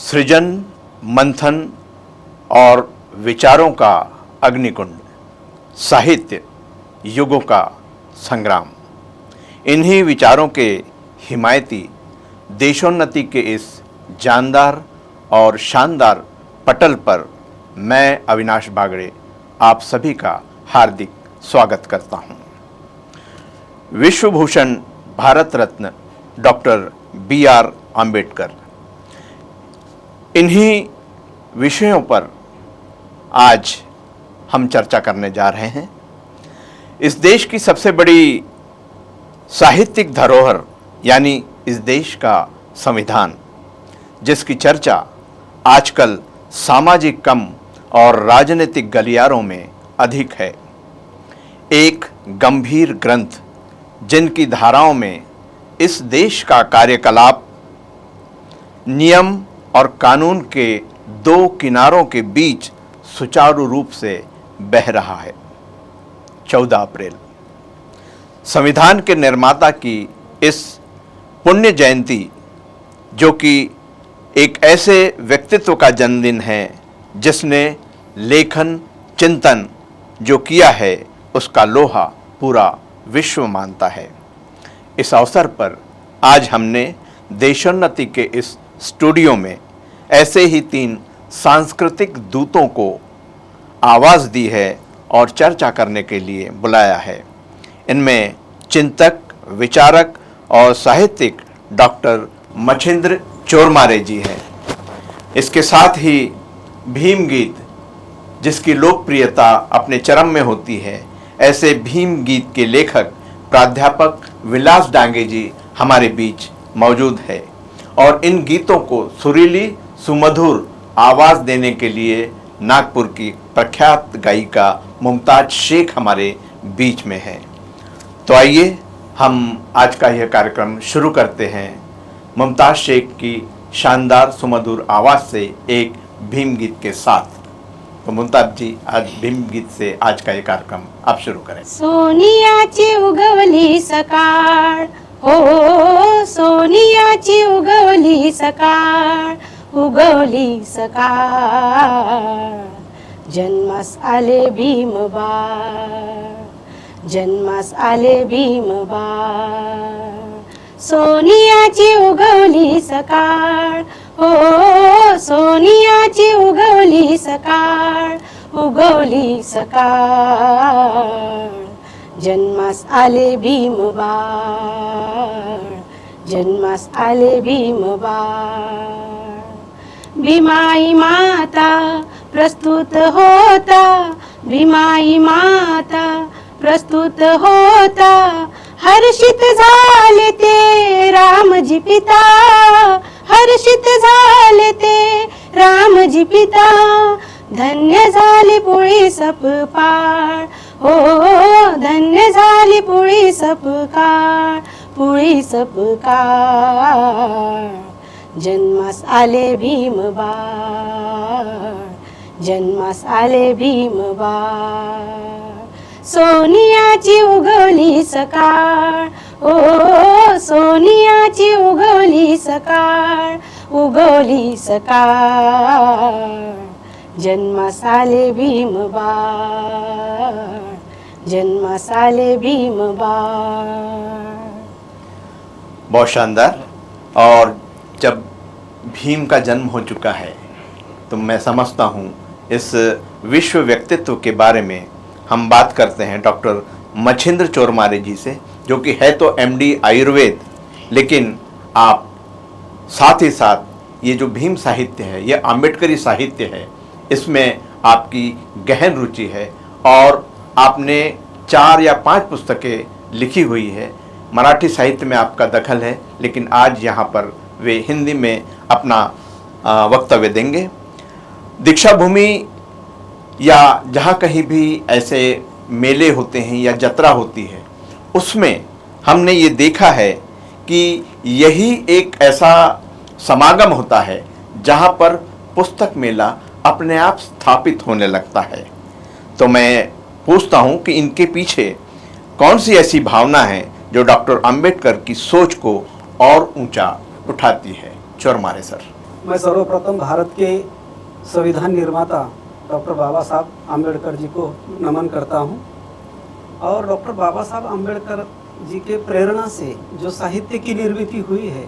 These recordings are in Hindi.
सृजन, मंथन और विचारों का अग्निकुंड, साहित्य, युगों का संग्राम। इन्हीं विचारों के हिमायती देशोन्नति के इस जानदार और शानदार पटल पर मैं अविनाश बागड़े आप सभी का हार्दिक स्वागत करता हूं। Vishwabhushan Bharat Ratna doctor B.R. आम्बेडकर, इन्हीं विषयों पर आज हम चर्चा करने जा रहे हैं। इस देश की सबसे बड़ी साहित्यिक धरोहर यानी इस देश का संविधान, जिसकी चर्चा आजकल सामाजिक कम और राजनीतिक गलियारों में अधिक है। एक गंभीर ग्रंथ जिनकी धाराओं में इस देश का कार्यकलाप नियम और कानून के दो किनारों के बीच सुचारू रूप से बह रहा है। 14 अप्रैल संविधान के निर्माता की इस पुण्य जयंती, जो कि एक ऐसे व्यक्तित्व का जन्मदिन है जिसने लेखन चिंतन जो किया है उसका लोहा पूरा विश्व मानता है। इस अवसर पर आज हमने देशोन्नति के इस स्टूडियो में ऐसे ही 3 सांस्कृतिक दूतों को आवाज़ दी है और चर्चा करने के लिए बुलाया है। इनमें चिंतक, विचारक और साहित्यिक डॉक्टर मछिंद्र चोरमारे जी हैं। इसके साथ ही भीम गीत, जिसकी लोकप्रियता अपने चरम में होती है, ऐसे भीम गीत के लेखक प्राध्यापक विलास डांगे जी हमारे बीच मौजूद है और इन गीतों को सुरीली सुमधुर आवाज़ देने के लिए नागपुर की प्रख्यात गायिका मुमताज शेख हमारे बीच में है। तो आइए हम आज का यह कार्यक्रम शुरू करते हैं मुमताज शेख की शानदार सुमधुर आवाज़ से एक भीम गीत के साथ। तो मुमताज जी, आज भीम गीत से आज का ये कार्यक्रम आप शुरू करें। सोनियाची उगवली सकाळ, हो सोनियाची उगवली सकाळ, उगवली सकाळ, जन्मास आले भीम बाळ, जन्मास आले भीम बाळ, सोनियाची उगवली सकाळ, हो सोनियाची उगवली सकाळ, उगवली सकाळ, जन्मास आले भीम बाळ, जन्मास आले भीम बाळ, भीमाई माता प्रस्तुत होता, भीमाई माता प्रस्तुत होता, हर्षित झाले ते रामजी पिता, हर्षित झाले ते रामजी पिता, धन्य झाली पोळी सपकाळ, हो धन्य झाली पोळी सपकाळ, पोळी सपकाळ, जन्मास आले भीम बाळ, जन्मास आले भीम बाळ, सोनियाची उगवली सकाळ, ओ सोनियाची उगवली सकाळ, उगवली सकाळ, जन्मास आले भीम बाळ, जन्मास आले भीम बाळ। बहुत शानदार। और जब भीम का जन्म हो चुका है तो मैं समझता हूँ इस विश्व व्यक्तित्व के बारे में हम बात करते हैं डॉक्टर मछिंद्र चोरमारे जी से, जो कि है तो MD आयुर्वेद, लेकिन आप साथ ही साथ ये जो भीम साहित्य है, ये आम्बेडकरी साहित्य है, इसमें आपकी गहन रुचि है और आपने 4 या 5 पुस्तकें लिखी हुई है। मराठी साहित्य में आपका दखल है, लेकिन आज यहाँ पर वे हिंदी में अपना वक्तव्य देंगे। दीक्षा भूमि या जहाँ कहीं भी ऐसे मेले होते हैं या जत्रा होती है, उसमें हमने ये देखा है कि यही एक ऐसा समागम होता है जहाँ पर पुस्तक मेला अपने आप स्थापित होने लगता है। तो मैं पूछता हूँ कि इनके पीछे कौन सी ऐसी भावना है जो डॉक्टर अंबेडकर की सोच को और ऊंचा उठाती है। चोरमारे सर। मैं सर्वप्रथम भारत के संविधान निर्माता डॉक्टर बाबा साहब आम्बेडकर जी को नमन करता हूं। और डॉक्टर बाबा साहब आम्बेडकर जी के प्रेरणा से जो साहित्य की निर्मित हुई है,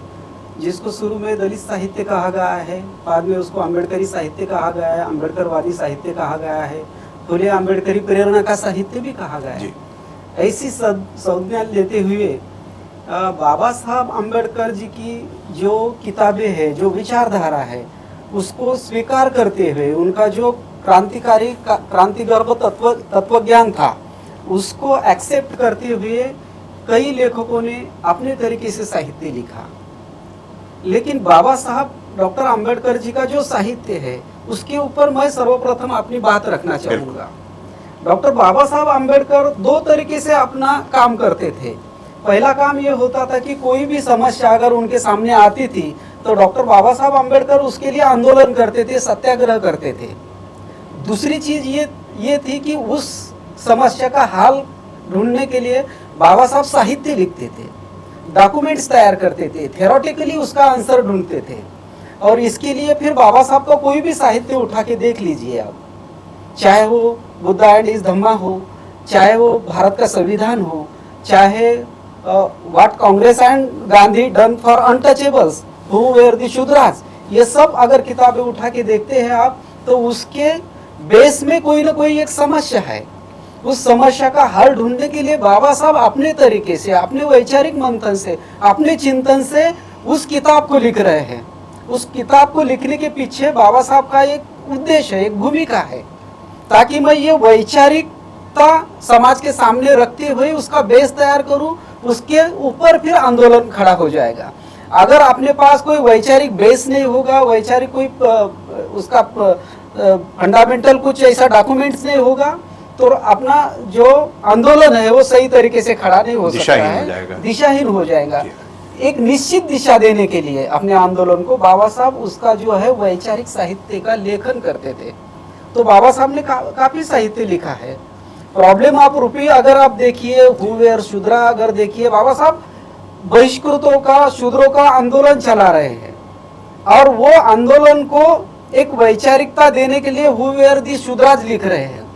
जिसको शुरू में दलित साहित्य कहा गया है, बाद में उसको अम्बेडकरी साहित्य कहा गया है, अम्बेडकरवादी साहित्य कहा गया है, फुले अम्बेडकरी प्रेरणा का साहित्य भी कहा गया है। ऐसी संज्ञा लेते हुए बाबा साहब आम्बेडकर जी की जो किताबें हैं, जो विचारधारा है, उसको स्वीकार करते हुए उनका जो क्रांतिगर्भ तत्वज्ञान था, उसको एक्सेप्ट करते हुए कई लेखकों ने अपने तरीके से साहित्य लिखा। लेकिन बाबा साहब डॉक्टर आम्बेडकर जी का जो साहित्य है, उसके ऊपर मैं सर्वप्रथम अपनी बात रखना चाहूँगा। डॉक्टर बाबा साहब आम्बेडकर दो तरीके से अपना काम करते थे। पहला काम ये होता था कि कोई भी समस्या अगर उनके सामने आती थी तो डॉक्टर बाबा साहब आम्बेडकर उसके लिए आंदोलन करते थे, सत्याग्रह करते थे। दूसरी चीज ये थी कि उस समस्या का हल ढूंढने के लिए बाबा साहब साहित्य लिखते थे, डॉक्यूमेंट्स तैयार करते थे, थ्योरेटिकली उसका आंसर ढूंढते थे। और इसके लिए फिर बाबा साहब का कोई भी साहित्य उठा के देख लीजिए आप, चाहे वो बुद्धा एंड हिज धम्मा हो, चाहे वो भारत का संविधान हो, चाहे what Congress and Gandhi done for untouchables, who were the Shudras, ये सब अगर किताबें उठा के देखते हैं आप, तो उसके बेस में कोई ना कोई एक समस्या है। उस समस्या का हल ढूंढने के लिए बाबा साहब अपने तरीके से, अपने वैचारिक मंथन से, अपने चिंतन से उस किताब को लिख रहे हैं। उस किताब को लिखने के पीछे बाबा साहब का एक उद्देश्य है, एक भूमिका है, ताकि मैं ये वैचारिकता समाज के सामने रखते हुए उसका बेस तैयार करूं, उसके ऊपर फिर आंदोलन खड़ा हो जाएगा। अगर अपने पास कोई वैचारिक बेस नहीं होगा, वैचारिक कोई उसका फंडामेंटल कुछ ऐसा डॉक्यूमेंट्स नहीं होगा, तो अपना जो आंदोलन है वो सही तरीके से खड़ा नहीं हो सकता है, दिशाहीन हो जाएगा। एक निश्चित दिशा देने के लिए अपने आंदोलन को बाबा साहब उसका जो है वैचारिक साहित्य का लेखन करते थे। तो बाबा साहब ने काफी साहित्य लिखा है। प्रॉब्लम ऑफ रूपी अगर आप देखिए, हु वेयर शूद्रा अगर देखिए, बाबा साहब बहिष्कृतों का, शूद्रों का आंदोलन चला रहे हैं और वो आंदोलन को एक वैचारिकता देने के लिए हु वेयर दी शूद्राज लिख रहे हैं।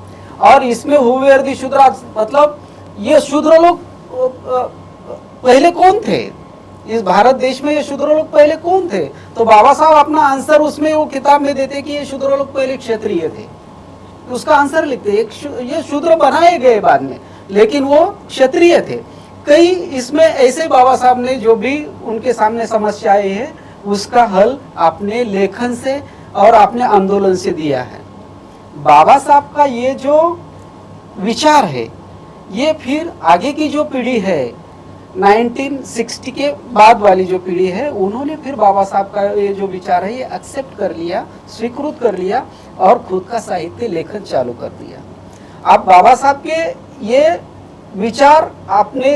और इसमें हु वेयर दी शूद्राज मतलब ये शूद्र लोग पहले कौन थे इस भारत देश में, ये शूद्र लोग पहले कौन थे? तो बाबा साहब अपना आंसर उसमें वो किताब में देते कि ये शूद्र लोग पहले क्षत्रिय थे, उसका आंसर लिखते। ये शूद्र बनाए गए बाद में, लेकिन वो क्षत्रिय थे। कई इसमें ऐसे बाबा साहब ने जो भी उनके सामने समस्याएं हैं, उसका हल अपने लेखन से और अपने आंदोलन से दिया है। बाबा साहब का ये जो विचार है, ये फिर आगे की जो पीढ़ी है, 1960 के बाद वाली जो पीढ़ी है, उन्होंने फिर बाबा साहब का ये जो विचार है ये एक्सेप्ट कर लिया, स्वीकृत कर लिया और खुद का साहित्य लेखन चालू कर दिया। अब बाबा साहब के ये विचार आपने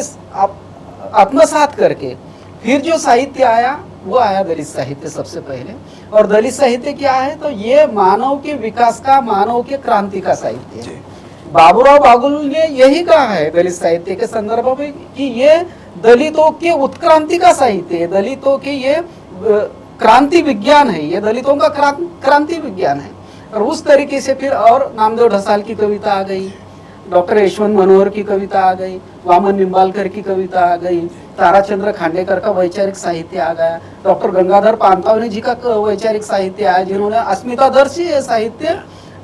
आत्मसात करके फिर जो साहित्य आया वो आया दलित साहित्य सबसे पहले। और दलित साहित्य क्या है? तो ये मानव के विकास का, मानव के क्रांति का साहित्य है। बाबूराव बागुल ने यही कहा है दलित साहित्य के संदर्भ में कि ये दलितों के उत्क्रांति का साहित्य है, दलितों के ये क्रांति विज्ञान है, ये दलितों का क्रांति विज्ञान है। और उस तरीके से फिर और नामदेव ढसाल की कविता आ गई, डॉक्टर यशवंत मनोहर की कविता आ गई, वामन निम्बालकर की कविता आ गई, ताराचंद्र खांडेकर का वैचारिक साहित्य आ गया, डॉक्टर गंगाधर पानतावने जी का वैचारिक साहित्य आया, जिन्होंने अस्मितादर्शी ये साहित्य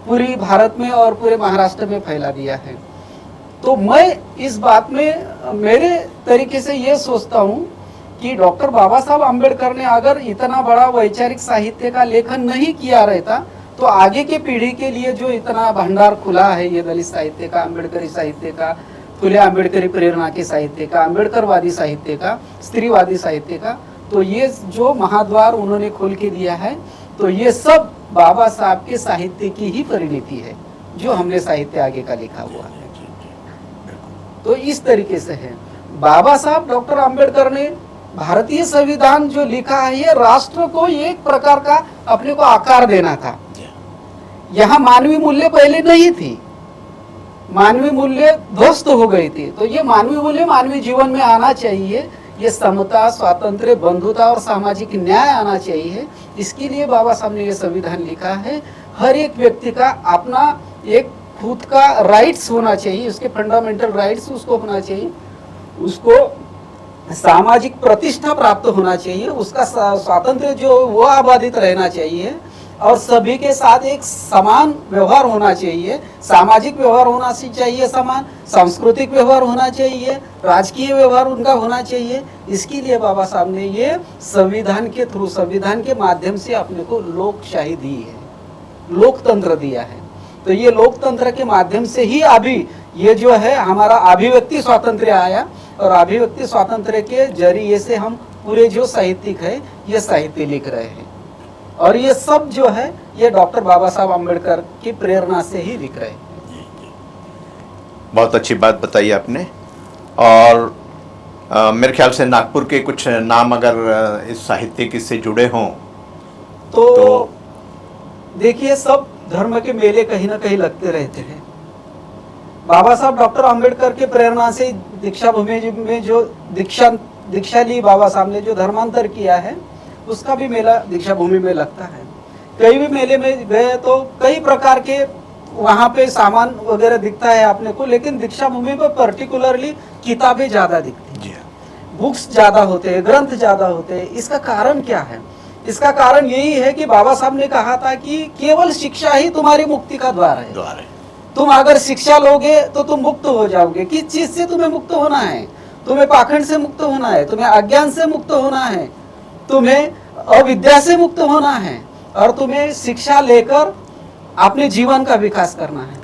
पूरी भारत में और पूरे महाराष्ट्र में फैला दिया है। तो मैं इस बात में मेरे तरीके से ये सोचता हूँ कि डॉक्टर बाबा साहब आम्बेडकर ने अगर इतना बड़ा वैचारिक साहित्य का लेखन नहीं किया रहता, तो आगे की पीढ़ी के लिए जो इतना भंडार खुला है ये दलित साहित्य का, अम्बेडकरी साहित्य का, फुले अम्बेडकरी प्रेरणा के साहित्य का, अम्बेडकरवादी साहित्य का, स्त्रीवादी साहित्य का, तो ये जो महाद्वार उन्होंने खोल के दिया है, तो ये सब बाबा साहब के साहित्य की ही परिणति है जो हमने साहित्य आगे का लिखा हुआ है। तो इस तरीके से है। बाबा साहब डॉक्टर आम्बेडकर ने भारतीय संविधान जो लिखा है, ये राष्ट्र को एक प्रकार का अपने को आकार देना था। यहाँ मानवीय मूल्य पहले नहीं थी, मानवीय मूल्य ध्वस्त हो गई थी, तो ये मानवीय मूल्य मानवीय जीवन में आना चाहिए, ये समता, स्वातंत्र्य, बंधुता और सामाजिक न्याय आना चाहिए। इसके लिए बाबा साहब ने ये संविधान लिखा है। हर एक व्यक्ति का अपना एक खुद का राइट्स होना चाहिए, उसके फंडामेंटल राइट्स उसको होना चाहिए, उसको सामाजिक प्रतिष्ठा प्राप्त होना चाहिए, उसका स्वातंत्र्य जो वो आबादित रहना चाहिए और सभी के साथ एक समान व्यवहार होना चाहिए। सामाजिक व्यवहार होना चाहिए समान, सांस्कृतिक व्यवहार होना चाहिए, राजकीय व्यवहार उनका होना चाहिए। इसके लिए बाबा साहब ने ये संविधान के थ्रू, संविधान के माध्यम से अपने को लोकशाही दी है, लोकतंत्र दिया है। तो ये लोकतंत्र के माध्यम से ही अभी ये जो है हमारा अभिव्यक्ति स्वातंत्र्य आया और अभिव्यक्ति स्वातंत्र्य के जरिए से हम पूरे जो साहित्यिक है ये साहित्य लिख रहे हैं और ये सब जो है ये डॉक्टर बाबा साहब अम्बेडकर की प्रेरणा से ही लिख रहे हैं। बहुत अच्छी बात बताई आपने। और मेरे ख्याल से नागपुर के कुछ नाम अगर इस साहित्यिक इससे जुड़े हों तो देखिए, सब धर्म के मेले कहीं ना कहीं लगते रहते हैं। बाबा साहब डॉक्टर अंबेडकर के प्रेरणा से दीक्षा भूमि में जो दीक्षा ली बाबा साहब ने, जो धर्मांतर किया है, उसका भी मेला दीक्षा भूमि में लगता है। कई भी मेले में गए तो कई प्रकार के वहाँ पे सामान वगैरह दिखता है आपने को, लेकिन दीक्षा भूमि पर पर्टिकुलरली किताबें ज्यादा दिखती हैं, बुक्स ज्यादा होते हैं, ग्रंथ ज्यादा होते हैं। इसका कारण क्या है? इसका कारण यही है कि बाबा साहब ने कहा था कि केवल शिक्षा ही तुम्हारी मुक्ति का द्वार है। तुम अगर शिक्षा लोगे तो तुम मुक्त हो जाओगे। किस चीज से तुम्हें मुक्त होना है? तुम्हें पाखंड से मुक्त होना है, तुम्हें अज्ञान से मुक्त होना है, तुम्हें अविद्या से मुक्त होना है और तुम्हें शिक्षा लेकर अपने जीवन का विकास करना है।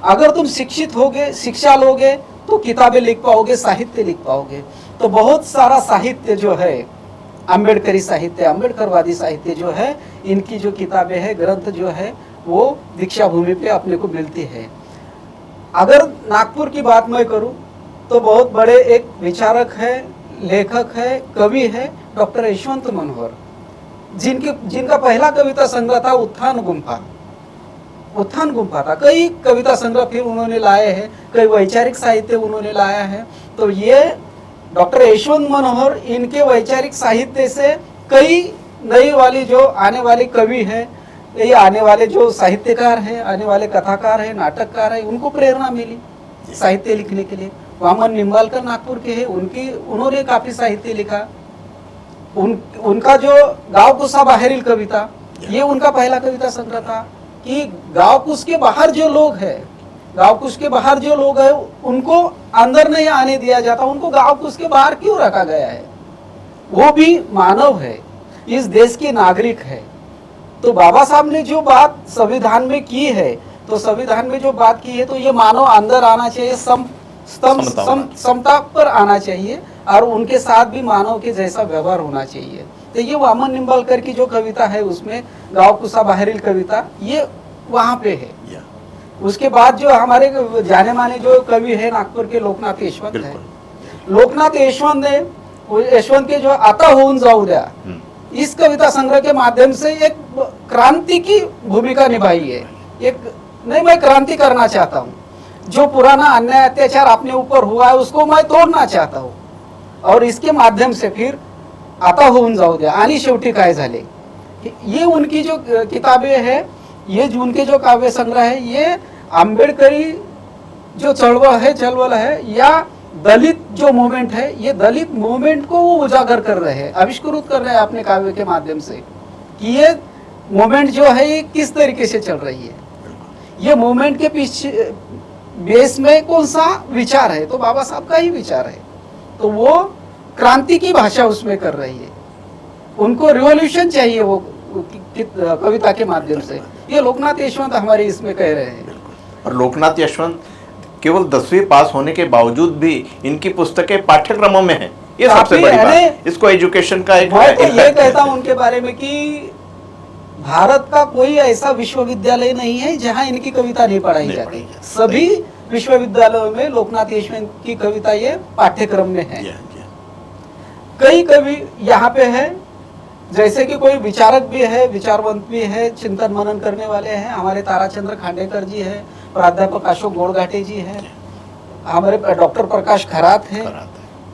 अगर तुम शिक्षित होगे, शिक्षा लोगे तो किताबें लिख पाओगे, साहित्य लिख पाओगे। तो बहुत सारा साहित्य जो है, अम्बेडकरी साहित्य, अम्बेडकरवादी साहित्य जो है, इनकी जो किताबें हैं, ग्रंथ जो है, वो दीक्षा भूमि पे अपने को मिलती है। अगर नागपुर की बात मैं करूं तो बहुत बड़े एक विचारक है, लेखक है, कवि है, डॉक्टर यशवंत मनोहर, जिनका पहला कविता संग्रह था उत्थान गुम्फा था। कई कविता संग्रह फिर उन्होंने लाए हैं, कई वैचारिक साहित्य उन्होंने लाया है। तो ये डॉक्टर यशवंत मनोहर, इनके वैचारिक साहित्य से कई नई वाली जो आने वाले कवि है, ये आने वाले जो साहित्यकार हैं, आने वाले कथाकार हैं, नाटककार हैं, उनको प्रेरणा मिली साहित्य लिखने के लिए। वामन निम्बालकर नागपुर के हैं, उन्होंने काफी साहित्य लिखा। उनका जो गांव कुसा बाहरील कविता, ये उनका पहला कविता संग्रह था कि गांव कुछ के बाहर जो लोग हैं, गांव कुछ के बाहर जो लोग हैं, उनको अंदर नहीं आने दिया जाता। उनको गांव कुछ के बाहर क्यों रखा गया है? वो भी मानव है, इस देश के नागरिक है। तो बाबा साहब ने जो बात संविधान में की है, तो संविधान में जो बात की है, तो ये मानव अंदर आना चाहिए, समता पर आना चाहिए और उनके साथ भी मानव के जैसा व्यवहार होना चाहिए। तो ये वामन निम्बालकर की जो कविता है, उसमें गांव कुसा बाहरील कविता, ये वहाँ पे है। उसके बाद जो हमारे जाने माने जो कवि है नागपुर के, लोकनाथ यशवंत है। लोकनाथ यशवंत के जो आता होऊन जाऊ द्या, इस कविता संग्रह के माध्यम से एक क्रांति की भूमिका निभाई है। मैं क्रांति करना चाहता हूँ, जो पुराना अन्याय अत्याचार अपने ऊपर हुआ है उसको मैं तोड़ना चाहता हूँ और इसके माध्यम से फिर आता होऊन जाऊ द्या आणि शेवटी काय झाले। ये उनकी जो किताबें हैं, ये उनके जो काव्य संग्रह है, ये अम्बेडकरी जो चळवळ है या दलित जो मूवमेंट है, ये दलित मूवमेंट को वो उजागर कर रहे हैं, आविष्कृत कर रहे हैं अपने काव्य के माध्यम से कि ये मूवमेंट जो है ये किस तरीके से चल रही है, ये मूवमेंट के पीछे बेस में कौन सा विचार है, तो बाबा साहब का ही विचार है। तो वो क्रांति की भाषा उसमें कर रही है, उनको रिवॉल्यूशन चाहिए वो कविता के माध्यम से। ये लोकनाथ यशवंत हमारे इसमें कह रहे हैं। और लोकनाथ यशवंत केवल 10वीं पास होने के बावजूद भी इनकी पुस्तकें पाठ्यक्रमों में हैं। ये सबसे बड़ी बात, इसको एजुकेशन का एक मैं तो ये कहता हूँ उनके बारे में कि भारत का कोई ऐसा विश्वविद्यालय नहीं है जहाँ इनकी कविता नहीं पढ़ाई जाती। सभी विश्वविद्यालयों में लोकनाथ यशवंत की कविता ये पाठ्यक्रम में है। कई कवि यहाँ पे है, जैसे कि कोई विचारक भी है, विचारवंत भी है, चिंतन मनन करने वाले हैं। हमारे ताराचंद्र खांडेकर जी है, प्राध्यापक अशोक गोड़घाटे जी है, हमारे डॉक्टर प्रकाश खरात है,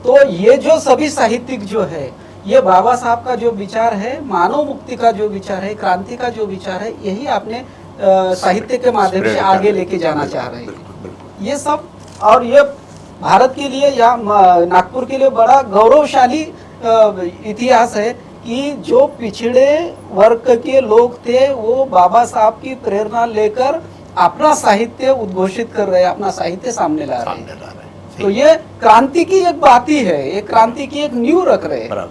तो ये जो सभी साहित्यिक जो है, ये बाबा साहब का जो विचार है, मानव मुक्ति का जो विचार है, क्रांति का जो विचार है, यही आपने साहित्य के माध्यम से आगे लेके जाना चाह रहे हैं। ये सब, और ये भारत के लिए या नागपुर के लिए बड़ा गौरवशाली इतिहास है कि जो पिछड़े वर्ग के लोग थे वो बाबा साहब की प्रेरणा लेकर अपना साहित्य उद्घोषित कर रहे हैं, अपना साहित्य सामने ला रहे हैं। तो ये क्रांति की एक बात ही है, ये क्रांति की एक नींव रख रहे हैं,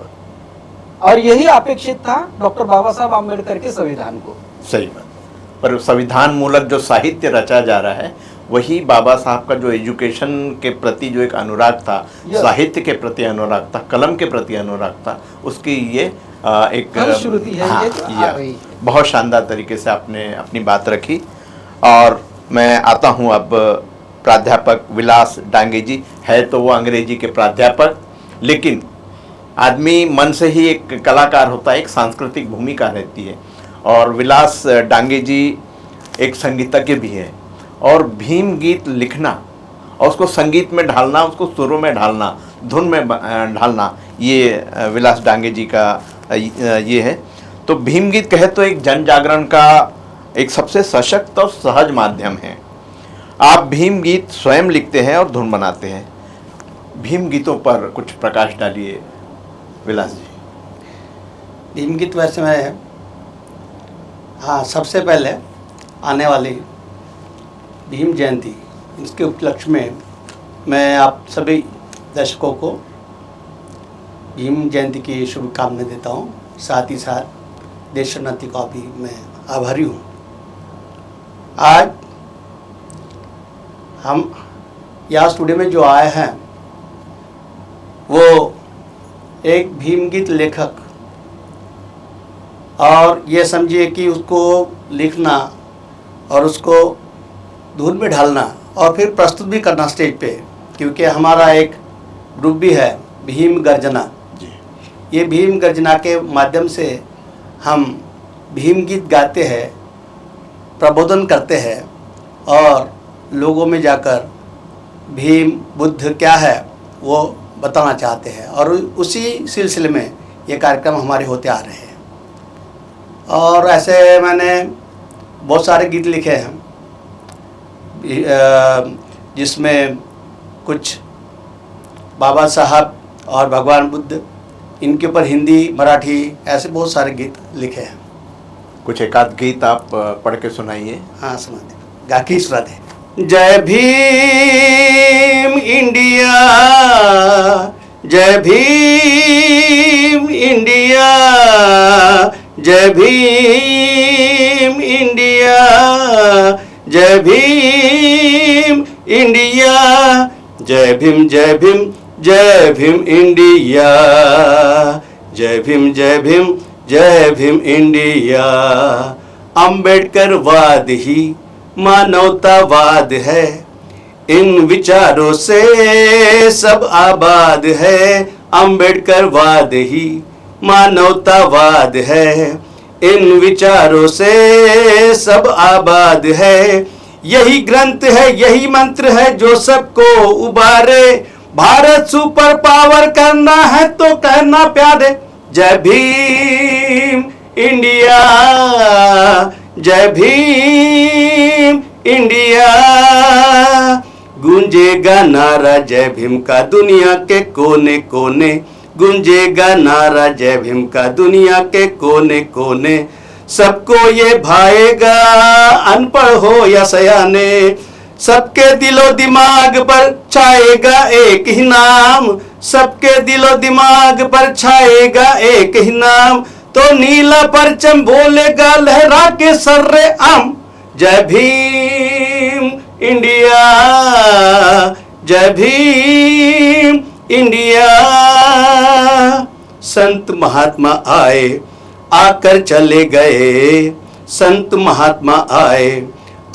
और यही अपेक्षित था डॉक्टर बाबा साहब आम्बेडकर के संविधान को। सही बात। पर संविधान मूलक जो साहित्य रचा जा रहा है वही बाबा साहब का जो एजुकेशन के प्रति जो एक अनुराग था, साहित्य के प्रति अनुराग था, कलम के प्रति अनुराग था, उसकी ये एक श्रुति है। हाँ, ये बहुत शानदार तरीके से आपने अपनी बात रखी। और मैं आता हूँ अब प्राध्यापक विलास डांगे जी। है तो वो अंग्रेजी के प्राध्यापक, लेकिन आदमी मन से ही एक कलाकार होता है, एक सांस्कृतिक भूमिका रहती है। और विलास डांगे जी एक संगीतज्ञ भी है, और भीम गीत लिखना और उसको संगीत में ढालना, उसको सुरों में ढालना, धुन में ढालना, ये विलास डांगे जी का ये है। तो भीम गीत कहे तो एक जन जागरण का एक सबसे सशक्त और सहज माध्यम है। आप भीम गीत स्वयं लिखते हैं और धुन बनाते हैं। भीम गीतों पर कुछ प्रकाश डालिए विलास जी। भीम गीत वैसे मैं, हाँ, सबसे पहले आने वाली भीम जयंती, इसके उपलक्ष्य में मैं आप सभी दर्शकों को भीम जयंती की शुभकामनाएं देता हूँ। साथ ही साथ देशोन्नति का भी मैं आभारी हूँ। आज हम यहाँ स्टूडियो में जो आए हैं वो एक भीम गीत लेखक, और ये समझिए कि उसको लिखना और उसको धुन में ढालना और फिर प्रस्तुत भी करना स्टेज पे, क्योंकि हमारा एक ग्रुप भी है भीम गर्जना। ये भीम गर्जना के माध्यम से हम भीम गीत गाते हैं, प्रबोधन करते हैं और लोगों में जाकर भीम बुद्ध क्या है वो बताना चाहते हैं, और उसी सिलसिले में ये कार्यक्रम हमारे होते आ रहे हैं। और ऐसे मैंने बहुत सारे गीत लिखे हैं, जिसमें कुछ बाबा साहब और भगवान बुद्ध, इनके ऊपर हिंदी, मराठी, ऐसे बहुत सारे गीत लिखे हैं। कुछ एक आध गीत आप पढ़ के सुनाइए। हाँ, सुना दे, गा के सुना दे। जय भीम इंडिया, जय भीम इंडिया, जय भीम इंडिया, जय भीम इंडिया, जय भीम जय भीम जय भीम इंडिया, जय भीम जय भीम जय भीम इंडिया। अंबेडकर वाद ही मानवतावाद है, इन विचारों से सब आबाद है। अंबेडकर वाद ही मानवतावाद है, इन विचारों से सब आबाद है। यही ग्रंथ है, यही मंत्र है जो सबको उबारे। भारत सुपर पावर करना है तो कहना प्यारे। जय भीम इंडिया, जय भीम इंडिया। गूंजेगा नारा जय भीम का दुनिया के कोने कोने, गूंजेगा नारा जय भीम का दुनिया के कोने कोने। सबको ये भाएगा अनपढ़ हो या सयाने, सबके दिलो दिमाग पर छाएगा एक ही नाम, सबके दिलो दिमाग पर छाएगा एक ही नाम। तो नीला परचम बोलेगा लहरा के सर्रे आम। जय भीम इंडिया, जय भीम इंडिया। संत महात्मा आए आकर चले गए, संत महात्मा आए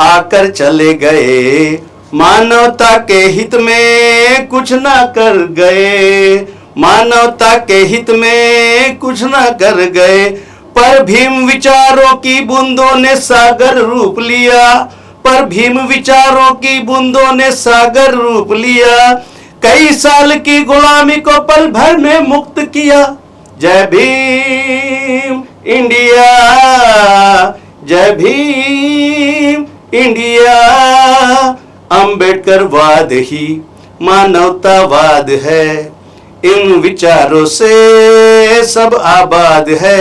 आकर चले गए। मानवता के हित में कुछ ना कर गए, मानवता के हित में कुछ ना कर गए। पर भीम विचारों की बूंदों ने सागर रूप लिया, पर भीम विचारों की बूंदों ने सागर रूप लिया। कई साल की गुलामी को पल भर में मुक्त किया। जय भीम इंडिया, जय भीम इंडिया। अंबेडकरवाद ही मानवतावाद है, इन विचारों से सब आबाद है।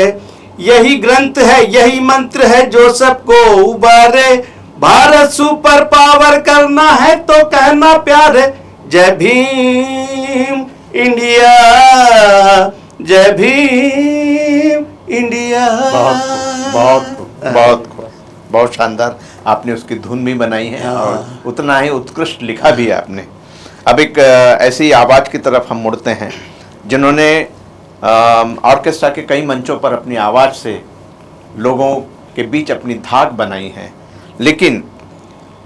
यही ग्रंथ है, यही मंत्र है जो सबको उबारे। भारत सुपर पावर करना है तो कहना प्यार है। जय भीम इंडिया, जय भीम इंडिया। बहुत शानदार आपने उसकी धुन भी बनाई है और उतना ही उत्कृष्ट लिखा भी है आपने। अब एक ऐसी आवाज की तरफ हम मुड़ते हैं जिन्होंने ऑर्केस्ट्रा के कई मंचों पर अपनी आवाज से लोगों के बीच अपनी धाक बनाई है, लेकिन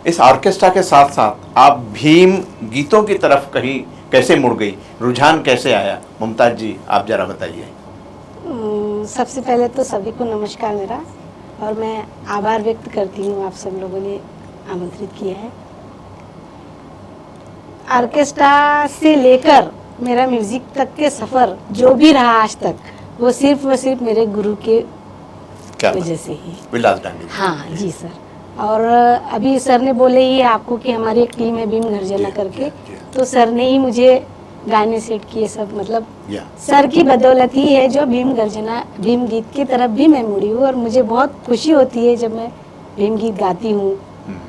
इस ऑर्केस्ट्रा के साथ साथ आप भीम गीतों की तरफ कहीं कैसे मुड़ गई, रुझान कैसे आया? मुमताज जी आप जरा बताइए। सबसे पहले तो सभी को नमस्कार मेरा, और मैं आभार व्यक्त करती हूँ आप सब लोगों ने आमंत्रित किया है। ऑर्केस्ट्रा से लेकर मेरा म्यूजिक तक के सफर जो भी रहा आज तक, वो सिर्फ और सिर्फ मेरे गुरु के वजह से ही। विलास डांगी। हाँ जी सर। और अभी सर ने बोले ही आपको कि हमारी एक टीम है भीम गर्जना करके, तो सर ने ही मुझे गाने सेट किए सब, मतलब सर की बदौलत ही है जो भीम गर्जना, भीम गीत की तरफ भी मैं मुड़ी हूँ। और मुझे बहुत खुशी होती है जब मैं भीम गीत गाती हूँ,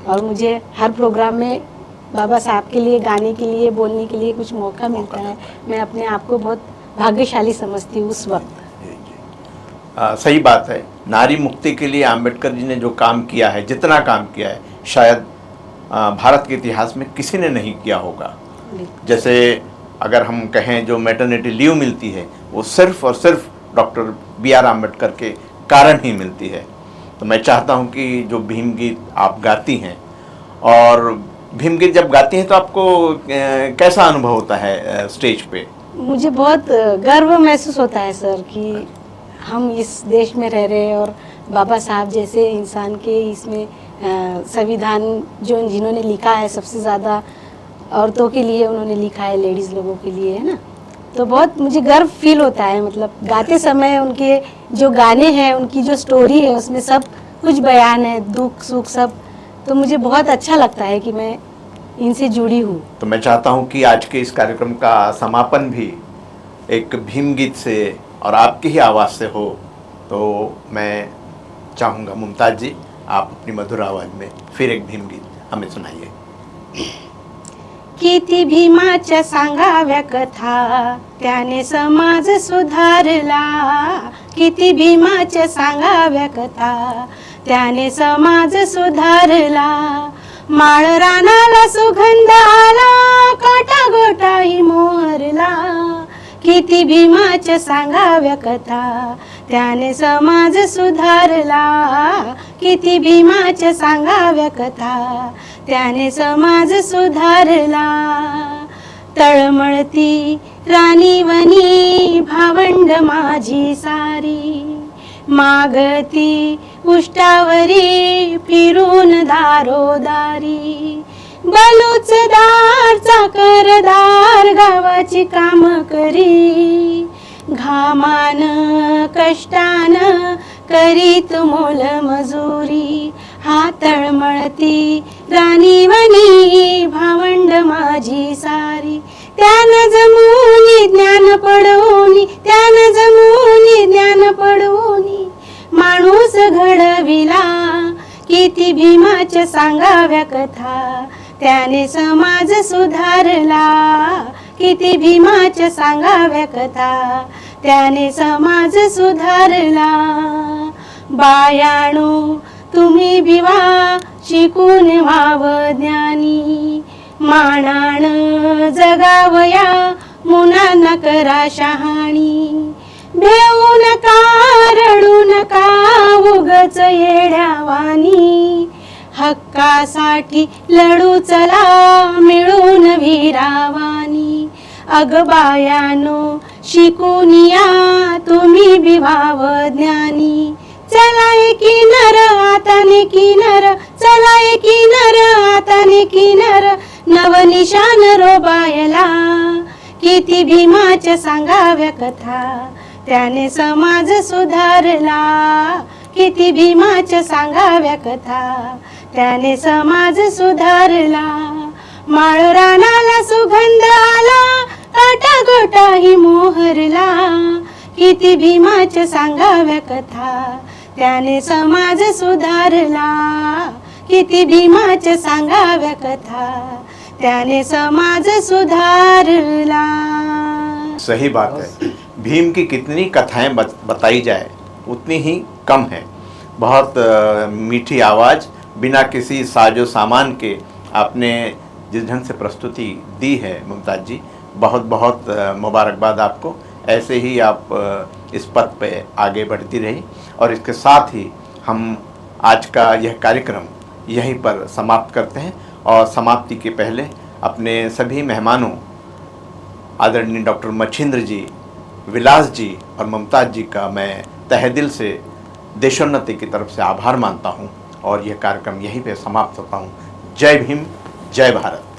और मुझे हर प्रोग्राम में बाबा साहब के लिए गाने के लिए, बोलने के लिए कुछ मौका मिलता है। मैं अपने आप को बहुत भाग्यशाली समझती हूँ उस वक्त। सही बात है। नारी मुक्ति के लिए आम्बेडकर जी ने जो काम किया है, जितना काम किया है, शायद भारत के इतिहास में किसी ने नहीं किया होगा। जैसे अगर हम कहें जो मैटरनिटी लीव मिलती है, वो सिर्फ और सिर्फ डॉक्टर BR आम्बेडकर के कारण ही मिलती है। तो मैं चाहता हूं कि जो भीम गीत आप गाती हैं, और भीम गीत जब गाती हैं तो आपको कैसा अनुभव होता है स्टेज पे? मुझे बहुत गर्व महसूस होता है सर कि हम इस देश में रह रहे हैं, और बाबा साहब जैसे इंसान के इसमें संविधान जो जिन्होंने लिखा है, सबसे ज़्यादा औरतों के लिए उन्होंने लिखा है, लेडीज़ लोगों के लिए, है ना। तो बहुत मुझे गर्व फील होता है, मतलब गाते समय उनके जो गाने हैं, उनकी जो स्टोरी है, उसमें सब कुछ बयान है, दुख सुख सब। तो मुझे बहुत अच्छा लगता है कि मैं इनसे जुड़ी हूँ। तो मैं चाहता हूँ कि आज के इस कार्यक्रम का समापन भी एक भीम गीत से और आपकी ही आवाज़ से हो। तो मैं चाहूँगा मुमताज जी, आप अपनी मधुर आवाज़ में फिर एक भीम गीत हमें सुनाइए। किती भीमाच्या सांगाव्या कथा, त्याने समाज सुधारला। किती भीमाच्या सांगाव्या कथा, त्याने समाज सुधारला। माळ रानाला सुगंध आला, काटा गोटाही मोहरला। किती भीमाच्या सांगाव्या कथा, त्याने समाज सुधारला। किती भीमाच्या सांगाव्या कथा, त्याने समाज सुधारला। तळमळती राणीवनी भावंड माझी सारी, मागती उष्टावरी फिरून दारोदारी। बलुचदार चाकरदार गावाची काम करी, घामान कष्टान करीत मोल मजुरी। हा तळमळती राणीवनी भावंड माझी सारी, त्यानं जमुनी ज्ञान पडवूनी, त्यानं जमुनी ज्ञान पडवूनी। माणूस घडविला, किती भीमाच्या सांगाव्या कथा, त्याने समाज सुधारला। किती भीमाच्या सांगाव्या कथा, त्याने समाज सुधारला। बायाणू तुम्ही भिवा, शिकून व्हावं ज्ञानी। मानाण जगावया, मुलांना करा शहाणी। भेऊ नका, रडू नका, उगच येड्यावानी। हक्कासाठी लढू चला, मिळून वीरावानी। अग बायानो शिकून या, तुम्ही भिवाव ज्ञानी। चला एकी नर, आता नेकी नर, चला एकी नर, आता नेकी नर। नवनिशान रोबायला, किती भीमाच्या सांगाव्या कथा, त्याने समाज सुधारला, किती भीमाच्या सांगाव्या कथा, त्याने समाज सुधारला. माळरानाला सुगंध आला, काटा गोटाही मोहरला, किती भीमाच्या सांगाव्या कथा, त्याने समाज सुधारला, किती भीमाच्या सांगाव्या कथा, त्याने समाज सुधारला. सही बात है, भीम की कितनी कथाएं बताई जाए उतनी ही कम है. बहुत मीठी आवाज़, बिना किसी साजो सामान के आपने जिस ढंग से प्रस्तुति दी है मुमताज़ जी, बहुत बहुत मुबारकबाद आपको. ऐसे ही आप इस पथ पे आगे बढ़ती रही. और इसके साथ ही हम आज का यह कार्यक्रम यहीं पर समाप्त करते हैं. और समाप्ति के पहले अपने सभी मेहमानों आदरणीय डॉक्टर मच्छिंद्र जी, विलास जी और मुमताज़ जी का मैं तहे दिल से देशोन्नति की तरफ से आभार मानता हूँ. और यह कार्यक्रम यहीं पे समाप्त होता हूँ. जय भीम, जय भारत.